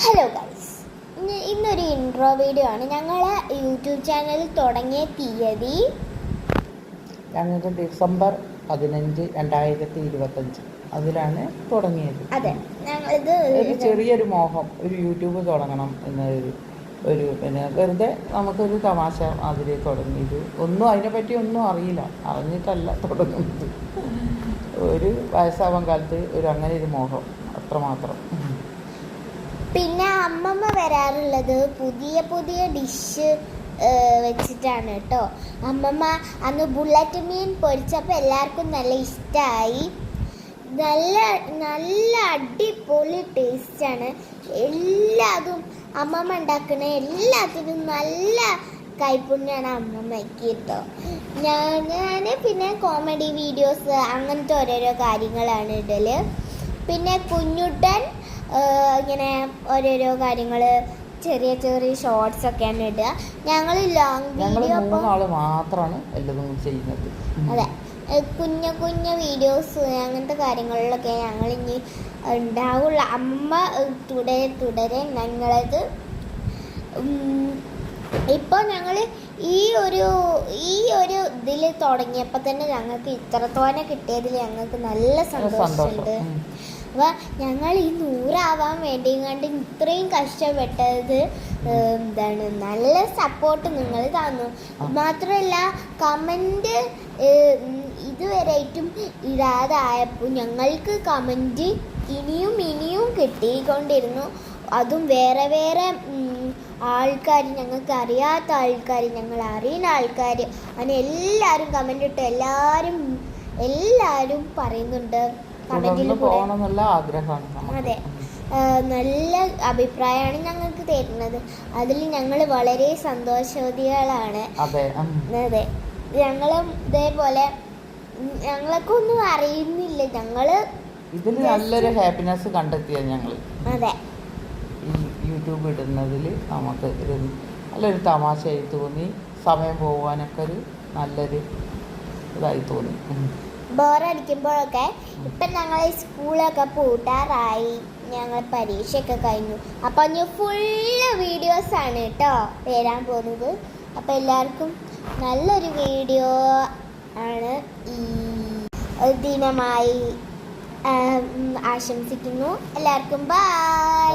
Hello guys, ഇന്നൊരു intro video ആണ്. ഞങ്ങളെ യൂട്യൂബ് ചാനൽ തുടങ്ങിയ തീയതി ഞങ്ങൾക്ക് ഡിസംബർ 15, 2025 അതിലാണ് തുടങ്ങിയത്. അതെ, ഞങ്ങളിത് ഒരു ചെറിയൊരു മോഹം, ഒരു യൂട്യൂബ് തുടങ്ങണം ഒരു പിന്നെ വെറുതെ നമുക്കൊരു തമാശ അതിൽ തുടങ്ങിയത്. ഒന്നും അതിനെപ്പറ്റി ഒന്നും അറിഞ്ഞിട്ടല്ല തുടങ്ങുന്നത്. ഒരു വയസ്സാവാൻ കാലത്ത് അങ്ങനെ ഒരു മോഹം, അത്രമാത്രം. പിന്നെ അമ്മമ്മ വരാറുള്ളത് പുതിയ പുതിയ ഡിഷ് വെച്ചിട്ടാണ് കേട്ടോ. അമ്മമ്മ അന്ന് ബുള്ളറ്റ് മീൻ പൊരിച്ചപ്പോൾ എല്ലാവർക്കും നല്ല ഇഷ്ടമായി. നല്ല നല്ല അടിപൊളി ടേസ്റ്റാണ്. എല്ലാതും അമ്മമ്മ ഉണ്ടാക്കണ എല്ലാത്തിനും നല്ല കൈപ്പുണ്യാണ് അമ്മമ്മയ്ക്ക് കേട്ടോ. ഞാൻ പിന്നെ കോമഡി വീഡിയോസ് അങ്ങനത്തെ ഓരോരോ കാര്യങ്ങളാണ് ഇടൽ. പിന്നെ കുഞ്ഞുട്ടൻ ഇങ്ങനെ ഓരോരോ കാര്യങ്ങൾ ചെറിയ ചെറിയ ഷോർട്സ് ഒക്കെയാണ് ഇടുക. ഞങ്ങൾ ലോങ് വീഡിയോ മാത്രമാണ് എല്ലതും ചെയ്യുന്നത്. അതെ, കുഞ്ഞു വീഡിയോസ് അങ്ങനത്തെ കാര്യങ്ങളിലൊക്കെ ഞങ്ങൾ ഇനി ഉണ്ടാവുള്ള. അമ്മ തുടരെ ഞങ്ങളത് ഇപ്പോൾ ഞങ്ങൾ ഈ ഒരു ഇതിൽ തുടങ്ങിയപ്പോൾ തന്നെ ഞങ്ങൾക്ക് ഇത്രത്തോനെ കിട്ടിയതിൽ ഞങ്ങൾക്ക് നല്ല സന്തോഷമുണ്ട്. അപ്പോൾ ഞങ്ങൾ ഈ 100 ആവാൻ വേണ്ടി കണ്ട് ഇത്രയും കഷ്ടപ്പെട്ടത് നല്ല സപ്പോർട്ട് നിങ്ങൾ തന്നു. മാത്രമല്ല കമൻറ്റ് ഇതുവരെയായിട്ടും ഇടാതായപ്പോൾ ഞങ്ങൾക്ക് കമൻറ്റ് ഇനിയും കിട്ടിക്കൊണ്ടിരുന്നു. അതും വേറെ ആൾക്കാർ, ഞങ്ങൾക്ക് അറിയാത്ത ആൾക്കാർ, ഞങ്ങൾ അറിയുന്ന ആൾക്കാർ, അങ്ങനെ എല്ലാവരും കമൻ്റ് ഇട്ട് എല്ലാവരും പറയുന്നുണ്ട്. അതെ, നല്ല അഭിപ്രായമാണ് ഞങ്ങൾക്ക് തരുന്നത്. അതിൽ ഞങ്ങൾ വളരെ സന്തോഷവതികളാണ്. അതെ, ഞങ്ങളും ഇതേപോലെ ഞങ്ങളൊക്കെ ഒന്നും അറിയുന്നില്ല. ഞങ്ങള് ഇതിൽ നല്ലൊരു ഹാപ്പിനെസ് കണ്ടെത്തിയ ഞങ്ങൾ. അതെ, ഈ യൂട്യൂബ് ഇടുന്നതിൽ നമുക്ക് നല്ലൊരു തമാശയായി തോന്നി. സമയം പോകാനൊക്കെ ഒരു നല്ലൊരു ഇതായി തോന്നി. ബോറടിക്കുമ്പോഴൊക്കെ ഇപ്പം ഞങ്ങൾ സ്കൂളൊക്കെ പൂട്ടാറായി, ഞങ്ങൾ പരീക്ഷയൊക്കെ കഴിഞ്ഞു. അപ്പം ഇനി ഫുള്ള് വീഡിയോസാണ് കേട്ടോ വരാൻ പോകുന്നത്. അപ്പം എല്ലാവർക്കും നല്ലൊരു വീഡിയോ ആണ് ഈ ദിനമായി ആശംസിക്കുന്നു. എല്ലാവർക്കും ബൈ.